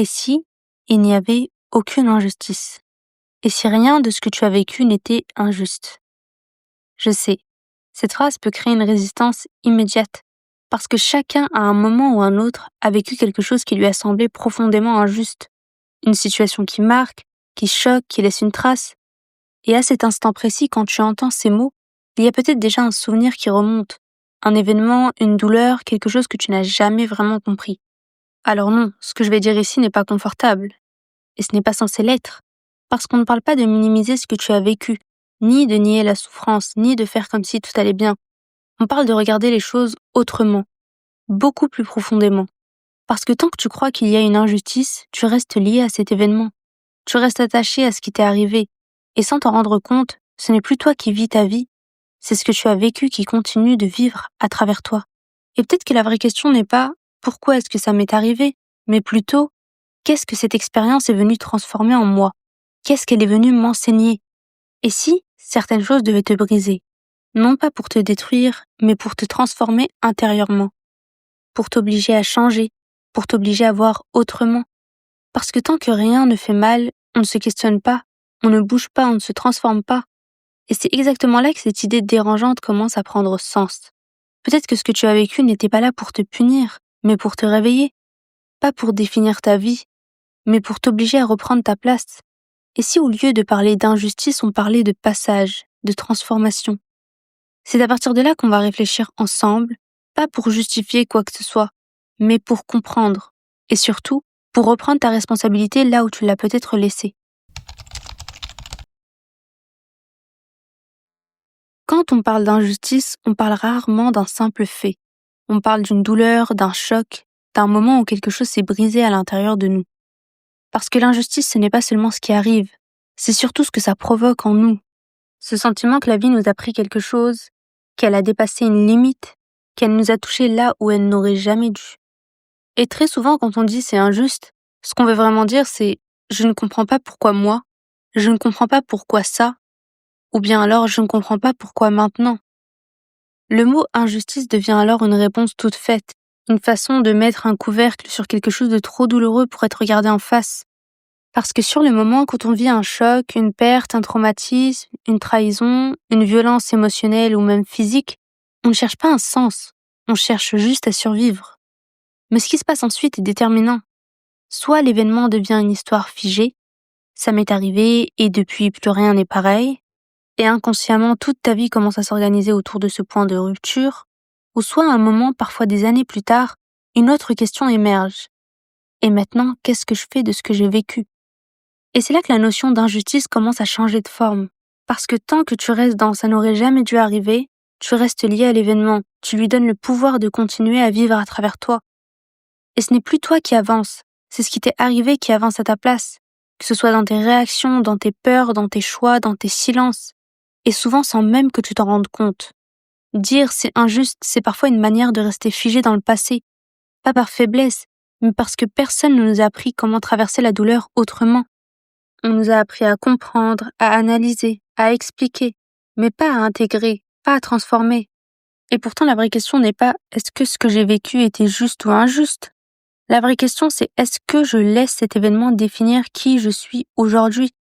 Et si il n'y avait aucune injustice? Et si rien de ce que tu as vécu n'était injuste? Je sais, cette phrase peut créer une résistance immédiate, parce que chacun à un moment ou un autre a vécu quelque chose qui lui a semblé profondément injuste. Une situation qui marque, qui choque, qui laisse une trace. Et à cet instant précis, quand tu entends ces mots, il y a peut-être déjà un souvenir qui remonte, un événement, une douleur, quelque chose que tu n'as jamais vraiment compris. Alors non, ce que je vais dire ici n'est pas confortable, et ce n'est pas censé l'être, parce qu'on ne parle pas de minimiser ce que tu as vécu, ni de nier la souffrance, ni de faire comme si tout allait bien. On parle de regarder les choses autrement, beaucoup plus profondément. Parce que tant que tu crois qu'il y a une injustice, tu restes lié à cet événement. Tu restes attaché à ce qui t'est arrivé. Et sans t'en rendre compte, ce n'est plus toi qui vis ta vie, c'est ce que tu as vécu qui continue de vivre à travers toi. Et peut-être que la vraie question n'est pas pourquoi est-ce que ça m'est arrivé, mais plutôt qu'est-ce que cette expérience est venue transformer en moi? Qu'est-ce qu'elle est venue m'enseigner? Et si certaines choses devaient te briser? Non pas pour te détruire, mais pour te transformer intérieurement, pour t'obliger à changer, pour t'obliger à voir autrement. Parce que tant que rien ne fait mal, on ne se questionne pas, on ne bouge pas, on ne se transforme pas. Et c'est exactement là que cette idée dérangeante commence à prendre sens. Peut-être que ce que tu as vécu n'était pas là pour te punir, mais pour te réveiller. Pas pour définir ta vie, mais pour t'obliger à reprendre ta place. Et si au lieu de parler d'injustice, on parlait de passage, de transformation? C'est à partir de là qu'on va réfléchir ensemble, pas pour justifier quoi que ce soit, mais pour comprendre. Et surtout, pour reprendre ta responsabilité là où tu l'as peut-être laissée. Quand on parle d'injustice, on parle rarement d'un simple fait. On parle d'une douleur, d'un choc, d'un moment où quelque chose s'est brisé à l'intérieur de nous. Parce que l'injustice, ce n'est pas seulement ce qui arrive, c'est surtout ce que ça provoque en nous. Ce sentiment que la vie nous a pris quelque chose, qu'elle a dépassé une limite, qu'elle nous a touchés là où elle n'aurait jamais dû. Et très souvent, quand on dit c'est injuste, ce qu'on veut vraiment dire, c'est je ne comprends pas pourquoi moi, je ne comprends pas pourquoi ça, ou bien alors je ne comprends pas pourquoi maintenant. Le mot injustice devient alors une réponse toute faite, une façon de mettre un couvercle sur quelque chose de trop douloureux pour être regardé en face. Parce que sur le moment, quand on vit un choc, une perte, un traumatisme, une trahison, une violence émotionnelle ou même physique, on ne cherche pas un sens, on cherche juste à survivre. Mais ce qui se passe ensuite est déterminant. Soit l'événement devient une histoire figée, ça m'est arrivé et depuis plus rien n'est pareil, et inconsciemment toute ta vie commence à s'organiser autour de ce point de rupture, ou soit à un moment, parfois des années plus tard, une autre question émerge. Et maintenant, qu'est-ce que je fais de ce que j'ai vécu? Et c'est là que la notion d'injustice commence à changer de forme. Parce que tant que tu restes dans « ça n'aurait jamais dû arriver », tu restes lié à l'événement, tu lui donnes le pouvoir de continuer à vivre à travers toi. Et ce n'est plus toi qui avance, c'est ce qui t'est arrivé qui avance à ta place. Que ce soit dans tes réactions, dans tes peurs, dans tes choix, dans tes silences. Et souvent sans même que tu t'en rendes compte. Dire c'est injuste, c'est parfois une manière de rester figé dans le passé. Pas par faiblesse, mais parce que personne ne nous a appris comment traverser la douleur autrement. On nous a appris à comprendre, à analyser, à expliquer, mais pas à intégrer, pas à transformer. Et pourtant la vraie question n'est pas est-ce que ce que j'ai vécu était juste ou injuste? La vraie question c'est est-ce que je laisse cet événement définir qui je suis aujourd'hui?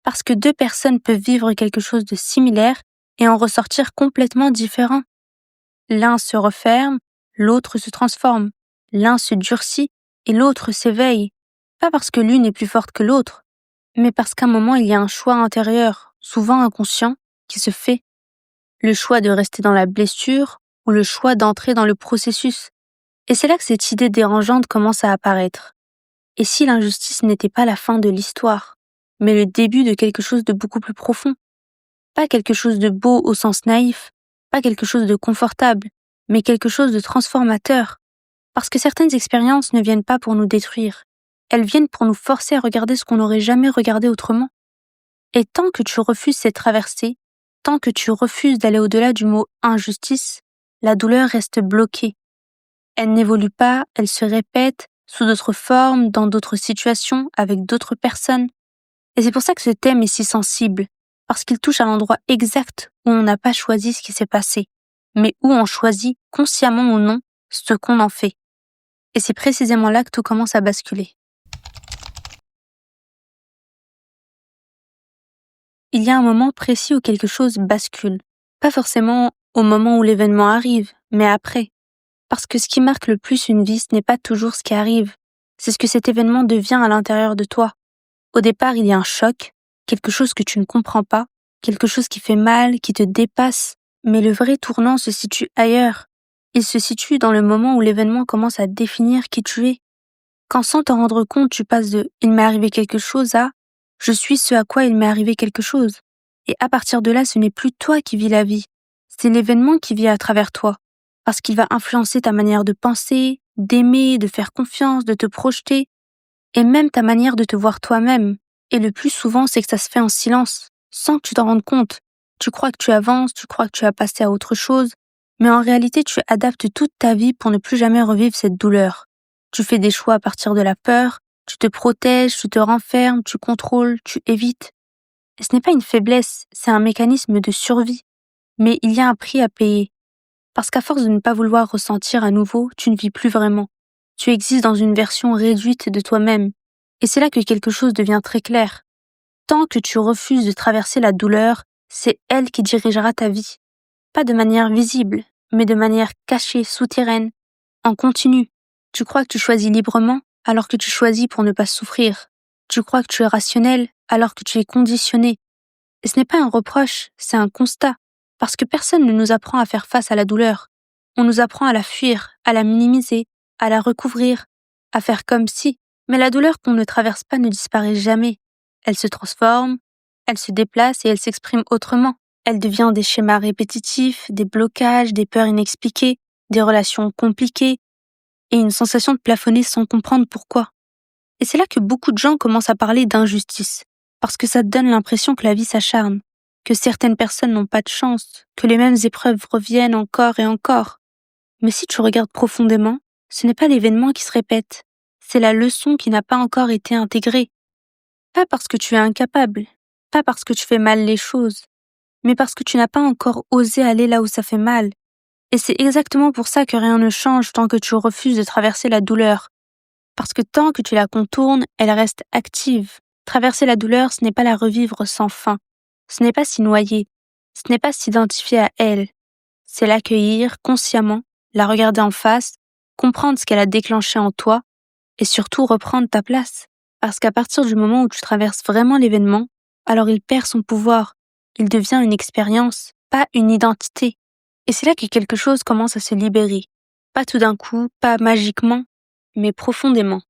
Parce que deux personnes peuvent vivre quelque chose de similaire et en ressortir complètement différent. L'un se referme, l'autre se transforme. L'un se durcit et l'autre s'éveille. Pas parce que l'une est plus forte que l'autre, mais parce qu'à un moment il y a un choix intérieur, souvent inconscient, qui se fait. Le choix de rester dans la blessure ou le choix d'entrer dans le processus. Et c'est là que cette idée dérangeante commence à apparaître. Et si l'injustice n'était pas la fin de l'histoire, mais le début de quelque chose de beaucoup plus profond? Pas quelque chose de beau au sens naïf, pas quelque chose de confortable, mais quelque chose de transformateur. Parce que certaines expériences ne viennent pas pour nous détruire, elles viennent pour nous forcer à regarder ce qu'on n'aurait jamais regardé autrement. Et tant que tu refuses cette traversée, tant que tu refuses d'aller au-delà du mot injustice, la douleur reste bloquée. Elle n'évolue pas, elle se répète, sous d'autres formes, dans d'autres situations, avec d'autres personnes. Et c'est pour ça que ce thème est si sensible, parce qu'il touche à l'endroit exact où on n'a pas choisi ce qui s'est passé, mais où on choisit, consciemment ou non, ce qu'on en fait. Et c'est précisément là que tout commence à basculer. il y a un moment précis où quelque chose bascule. Pas forcément au moment où l'événement arrive, mais après. Parce que ce qui marque le plus une vie, ce n'est pas toujours ce qui arrive. C'est ce que cet événement devient à l'intérieur de toi. Au départ, il y a un choc, quelque chose que tu ne comprends pas, quelque chose qui fait mal, qui te dépasse. Mais le vrai tournant se situe ailleurs. Il se situe dans le moment où l'événement commence à définir qui tu es. Quand sans t'en rendre compte, tu passes de « il m'est arrivé quelque chose » à « je suis ce à quoi il m'est arrivé quelque chose ». Et à partir de là, ce n'est plus toi qui vis la vie, c'est l'événement qui vit à travers toi. Parce qu'il va influencer ta manière de penser, d'aimer, de faire confiance, de te projeter, et même ta manière de te voir toi-même. Et le plus souvent, c'est que ça se fait en silence, sans que tu t'en rendes compte. Tu crois que tu avances, tu crois que tu as passé à autre chose, mais en réalité, tu adaptes toute ta vie pour ne plus jamais revivre cette douleur. Tu fais des choix à partir de la peur, tu te protèges, tu te renfermes, tu contrôles, tu évites. Et ce n'est pas une faiblesse, c'est un mécanisme de survie. Mais il y a un prix à payer. Parce qu'à force de ne pas vouloir ressentir à nouveau, tu ne vis plus vraiment. Tu existes dans une version réduite de toi-même. Et c'est là que quelque chose devient très clair. Tant que tu refuses de traverser la douleur, c'est elle qui dirigera ta vie. Pas de manière visible, mais de manière cachée, souterraine, en continu. Tu crois que tu choisis librement, alors que tu choisis pour ne pas souffrir. Tu crois que tu es rationnel, alors que tu es conditionné. Et ce n'est pas un reproche, c'est un constat. Parce que personne ne nous apprend à faire face à la douleur. On nous apprend à la fuir, à la minimiser, à la recouvrir, à faire comme si. Mais la douleur qu'on ne traverse pas ne disparaît jamais. Elle se transforme, elle se déplace et elle s'exprime autrement. Elle devient des schémas répétitifs, des blocages, des peurs inexpliquées, des relations compliquées et une sensation de plafonner sans comprendre pourquoi. Et c'est là que beaucoup de gens commencent à parler d'injustice, parce que ça te donne l'impression que la vie s'acharne, que certaines personnes n'ont pas de chance, que les mêmes épreuves reviennent encore et encore. Mais si tu regardes profondément, ce n'est pas l'événement qui se répète, c'est la leçon qui n'a pas encore été intégrée. Pas parce que tu es incapable, pas parce que tu fais mal les choses, mais parce que tu n'as pas encore osé aller là où ça fait mal. Et c'est exactement pour ça que rien ne change tant que tu refuses de traverser la douleur. Parce que tant que tu la contournes, elle reste active. Traverser la douleur, ce n'est pas la revivre sans fin. Ce n'est pas s'y noyer. Ce n'est pas s'identifier à elle. C'est l'accueillir consciemment, la regarder en face, comprendre ce qu'elle a déclenché en toi et surtout reprendre ta place. Parce qu'à partir du moment où tu traverses vraiment l'événement, alors il perd son pouvoir. Il devient une expérience, pas une identité. Et c'est là que quelque chose commence à se libérer. Pas tout d'un coup, pas magiquement, mais profondément.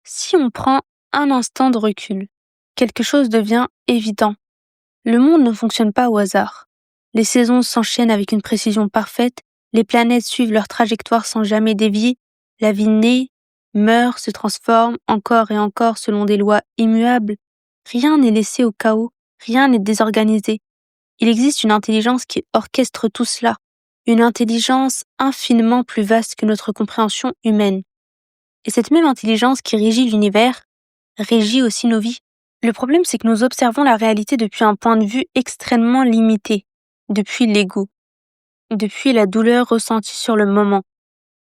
Si on prend un instant de recul, quelque chose devient évident. Le monde ne fonctionne pas au hasard. Les saisons s'enchaînent avec une précision parfaite, les planètes suivent leur trajectoire sans jamais dévier, la vie naît, meurt, se transforme encore et encore selon des lois immuables. Rien n'est laissé au chaos, rien n'est désorganisé. Il existe une intelligence qui orchestre tout cela, une intelligence infiniment plus vaste que notre compréhension humaine. Et cette même intelligence qui régit l'univers, régit aussi nos vies. Le problème, c'est que nous observons la réalité depuis un point de vue extrêmement limité, depuis l'ego, depuis la douleur ressentie sur le moment.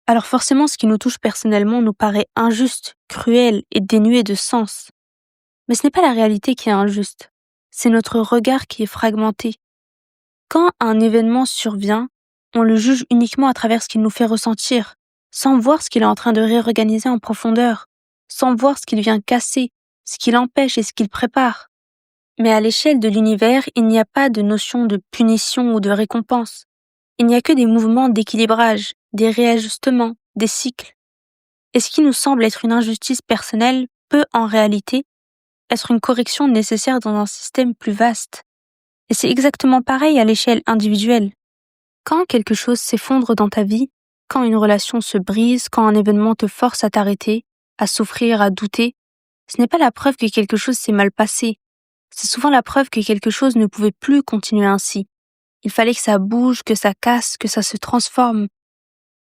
Alors forcément, ce qui nous touche personnellement nous paraît injuste, cruel et dénué de sens. Mais ce n'est pas la réalité qui est injuste, c'est notre regard qui est fragmenté. Quand un événement survient, on le juge uniquement à travers ce qu'il nous fait ressentir, sans voir ce qu'il est en train de réorganiser en profondeur, sans voir ce qu'il vient casser, ce qu'il empêche et ce qu'il prépare. Mais à l'échelle de l'univers, il n'y a pas de notion de punition ou de récompense. Il n'y a que des mouvements d'équilibrage, des réajustements, des cycles. Et ce qui nous semble être une injustice personnelle peut en réalité être une correction nécessaire dans un système plus vaste. Et c'est exactement pareil à l'échelle individuelle. Quand quelque chose s'effondre dans ta vie, quand une relation se brise, quand un événement te force à t'arrêter, à souffrir, à douter, ce n'est pas la preuve que quelque chose s'est mal passé. C'est souvent la preuve que quelque chose ne pouvait plus continuer ainsi. Il fallait que ça bouge, que ça casse, que ça se transforme.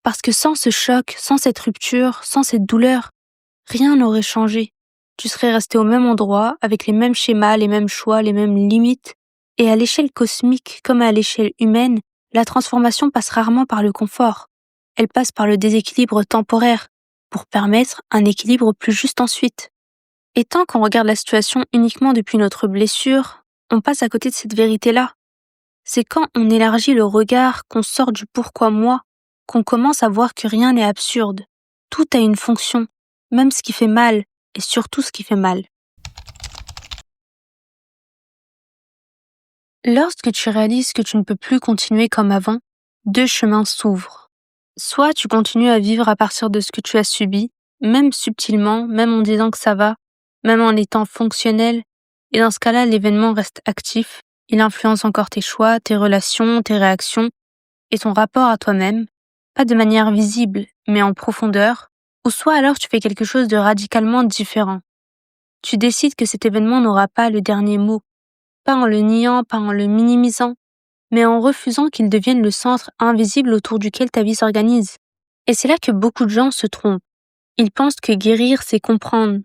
Parce que sans ce choc, sans cette rupture, sans cette douleur, rien n'aurait changé. Tu serais resté au même endroit, avec les mêmes schémas, les mêmes choix, les mêmes limites. Et à l'échelle cosmique, comme à l'échelle humaine, la transformation passe rarement par le confort. Elle passe par le déséquilibre temporaire, pour permettre un équilibre plus juste ensuite. Et tant qu'on regarde la situation uniquement depuis notre blessure, on passe à côté de cette vérité-là. C'est quand on élargit le regard, qu'on sort du pourquoi moi, qu'on commence à voir que rien n'est absurde. Tout a une fonction, même ce qui fait mal, et surtout ce qui fait mal. Lorsque tu réalises que tu ne peux plus continuer comme avant, deux chemins s'ouvrent. Soit tu continues à vivre à partir de ce que tu as subi, même subtilement, même en disant que ça va, même en étant fonctionnel, et dans ce cas-là, l'événement reste actif, il influence encore tes choix, tes relations, tes réactions, et ton rapport à toi-même, pas de manière visible, mais en profondeur, ou soit alors tu fais quelque chose de radicalement différent. Tu décides que cet événement n'aura pas le dernier mot, pas en le niant, pas en le minimisant, mais en refusant qu'il devienne le centre invisible autour duquel ta vie s'organise. Et c'est là que beaucoup de gens se trompent. Ils pensent que guérir, c'est comprendre,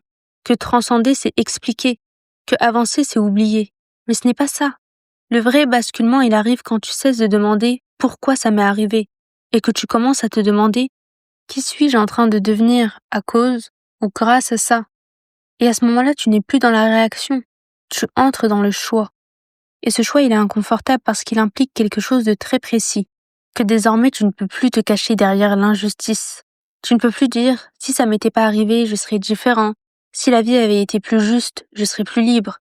que transcender, c'est expliquer, que avancer, c'est oublier. Mais ce n'est pas ça. Le vrai basculement, il arrive quand tu cesses de demander pourquoi ça m'est arrivé et que tu commences à te demander qui suis-je en train de devenir à cause ou grâce à ça. Et à ce moment-là, tu n'es plus dans la réaction, tu entres dans le choix. Et ce choix, il est inconfortable parce qu'il implique quelque chose de très précis, que désormais tu ne peux plus te cacher derrière l'injustice. Tu ne peux plus dire « si ça m'était pas arrivé, je serais différent. Si la vie avait été plus juste, je serais plus libre. »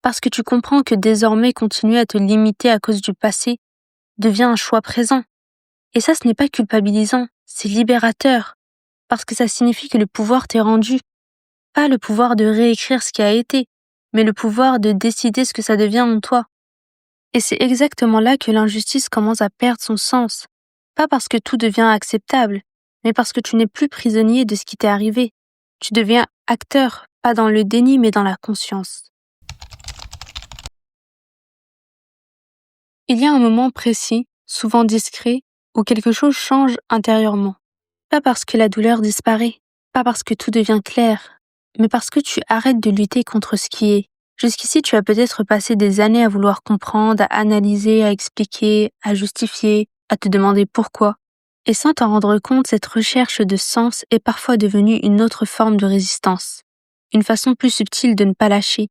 Parce que tu comprends que désormais continuer à te limiter à cause du passé devient un choix présent. Et ça, ce n'est pas culpabilisant, c'est libérateur. Parce que ça signifie que le pouvoir t'est rendu. Pas le pouvoir de réécrire ce qui a été, mais le pouvoir de décider ce que ça devient en toi. Et c'est exactement là que l'injustice commence à perdre son sens. Pas parce que tout devient acceptable, mais parce que tu n'es plus prisonnier de ce qui t'est arrivé. Tu deviens acteur, pas dans le déni, mais dans la conscience. Il y a un moment précis, souvent discret, où quelque chose change intérieurement. Pas parce que la douleur disparaît, pas parce que tout devient clair, mais parce que tu arrêtes de lutter contre ce qui est. Jusqu'ici, tu as peut-être passé des années à vouloir comprendre, à analyser, à expliquer, à justifier, à te demander pourquoi. Et sans t'en rendre compte, cette recherche de sens est parfois devenue une autre forme de résistance. Une façon plus subtile de ne pas lâcher.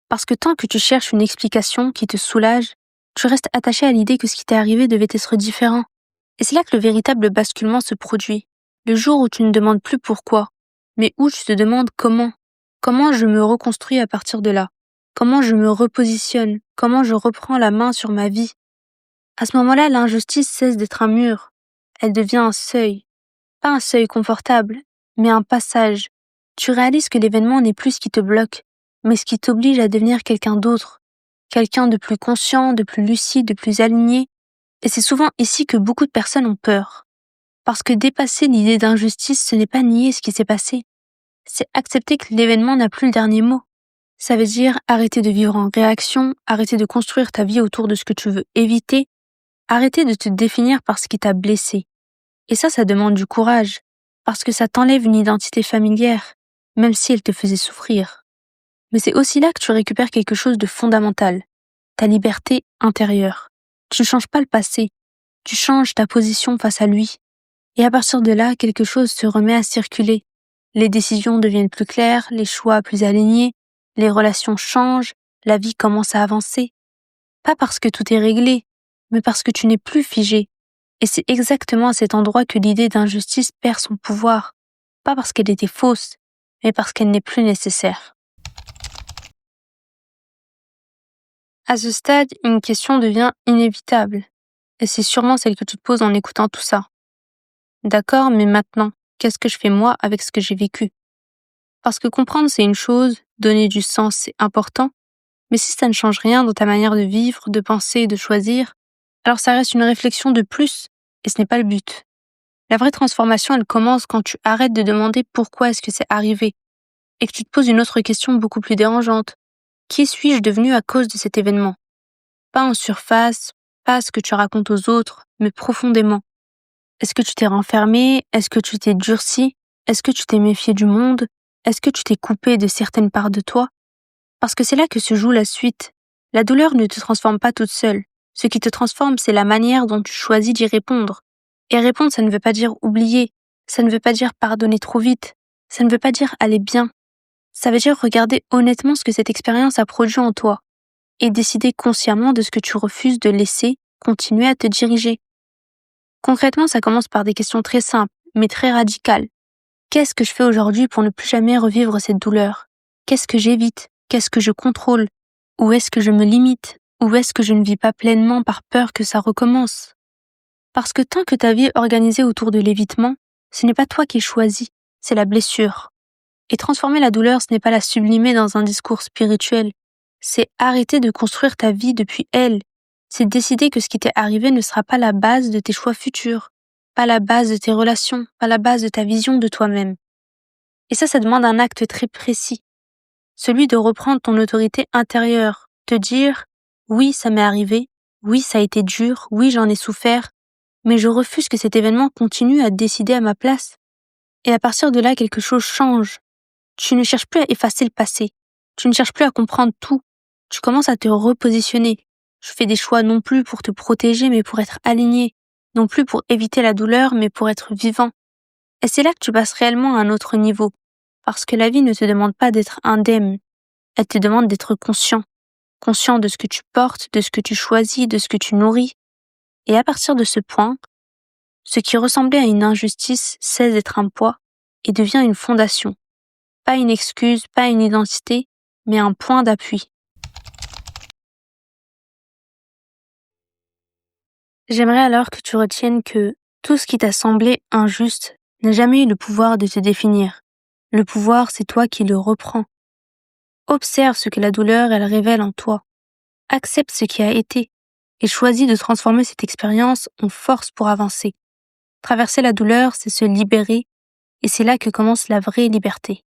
Parce que tant que tu cherches une explication qui te soulage, tu restes attaché à l'idée que ce qui t'est arrivé devait être différent. Et c'est là que le véritable basculement se produit. Le jour où tu ne demandes plus pourquoi, mais où tu te demandes comment. Comment je me reconstruis à partir de là? Comment je me repositionne? Comment je reprends la main sur ma vie? À ce moment-là, l'injustice cesse d'être un mur. Elle devient un seuil. Pas un seuil confortable, mais un passage. Tu réalises que l'événement n'est plus ce qui te bloque, mais ce qui t'oblige à devenir quelqu'un d'autre. Quelqu'un de plus conscient, de plus lucide, de plus aligné. Et c'est souvent ici que beaucoup de personnes ont peur. Parce que dépasser l'idée d'injustice, ce n'est pas nier ce qui s'est passé. C'est accepter que l'événement n'a plus le dernier mot. Ça veut dire arrêter de vivre en réaction, arrêter de construire ta vie autour de ce que tu veux éviter, arrêter de te définir par ce qui t'a blessé. Et ça demande du courage, parce que ça t'enlève une identité familière, même si elle te faisait souffrir. Mais c'est aussi là que tu récupères quelque chose de fondamental, ta liberté intérieure. Tu ne changes pas le passé, tu changes ta position face à lui. Et à partir de là, quelque chose se remet à circuler. Les décisions deviennent plus claires, les choix plus alignés, les relations changent, la vie commence à avancer. Pas parce que tout est réglé, mais parce que tu n'es plus figé. Et c'est exactement à cet endroit que l'idée d'injustice perd son pouvoir. Pas parce qu'elle était fausse, mais parce qu'elle n'est plus nécessaire. À ce stade, une question devient inévitable. Et c'est sûrement celle que tu te poses en écoutant tout ça. D'accord, mais maintenant, qu'est-ce que je fais moi avec ce que j'ai vécu? Parce que comprendre, c'est une chose, donner du sens, c'est important, mais si ça ne change rien dans ta manière de vivre, de penser et de choisir, alors ça reste une réflexion de plus, et ce n'est pas le but. La vraie transformation, elle commence quand tu arrêtes de demander pourquoi est-ce que c'est arrivé, et que tu te poses une autre question beaucoup plus dérangeante. Qui suis-je devenu à cause de cet événement? Pas en surface, pas ce que tu racontes aux autres, mais profondément. Est-ce que tu t'es renfermé? Est-ce que tu t'es durci? Est-ce que tu t'es méfié du monde? Est-ce que tu t'es coupé de certaines parts de toi? Parce que c'est là que se joue la suite. La douleur ne te transforme pas toute seule. Ce qui te transforme, c'est la manière dont tu choisis d'y répondre. Et répondre, ça ne veut pas dire oublier. Ça ne veut pas dire pardonner trop vite. Ça ne veut pas dire aller bien. Ça veut dire regarder honnêtement ce que cette expérience a produit en toi et décider consciemment de ce que tu refuses de laisser continuer à te diriger. Concrètement, ça commence par des questions très simples, mais très radicales. Qu'est-ce que je fais aujourd'hui pour ne plus jamais revivre cette douleur? Qu'est-ce que j'évite? Qu'est-ce que je contrôle? Où est-ce que je me limite? Où est-ce que je ne vis pas pleinement par peur que ça recommence? Parce que tant que ta vie est organisée autour de l'évitement, ce n'est pas toi qui choisis, c'est la blessure. Et transformer la douleur, ce n'est pas la sublimer dans un discours spirituel. C'est arrêter de construire ta vie depuis elle. C'est décider que ce qui t'est arrivé ne sera pas la base de tes choix futurs, pas la base de tes relations, pas la base de ta vision de toi-même. Et ça demande un acte très précis. Celui de reprendre ton autorité intérieure, te dire « oui, ça m'est arrivé, oui, ça a été dur, oui, j'en ai souffert, mais je refuse que cet événement continue à décider à ma place. » Et à partir de là, quelque chose change. Tu ne cherches plus à effacer le passé. Tu ne cherches plus à comprendre tout. Tu commences à te repositionner. Tu fais des choix non plus pour te protéger, mais pour être aligné. Non plus pour éviter la douleur, mais pour être vivant. Et c'est là que tu passes réellement à un autre niveau. Parce que la vie ne te demande pas d'être indemne. Elle te demande d'être conscient. Conscient de ce que tu portes, de ce que tu choisis, de ce que tu nourris. Et à partir de ce point, ce qui ressemblait à une injustice cesse d'être un poids et devient une fondation. Pas une excuse, pas une identité, mais un point d'appui. J'aimerais alors que tu retiennes que tout ce qui t'a semblé injuste n'a jamais eu le pouvoir de te définir. Le pouvoir, c'est toi qui le reprends. Observe ce que la douleur, elle révèle en toi. Accepte ce qui a été et choisis de transformer cette expérience en force pour avancer. Traverser la douleur, c'est se libérer et c'est là que commence la vraie liberté.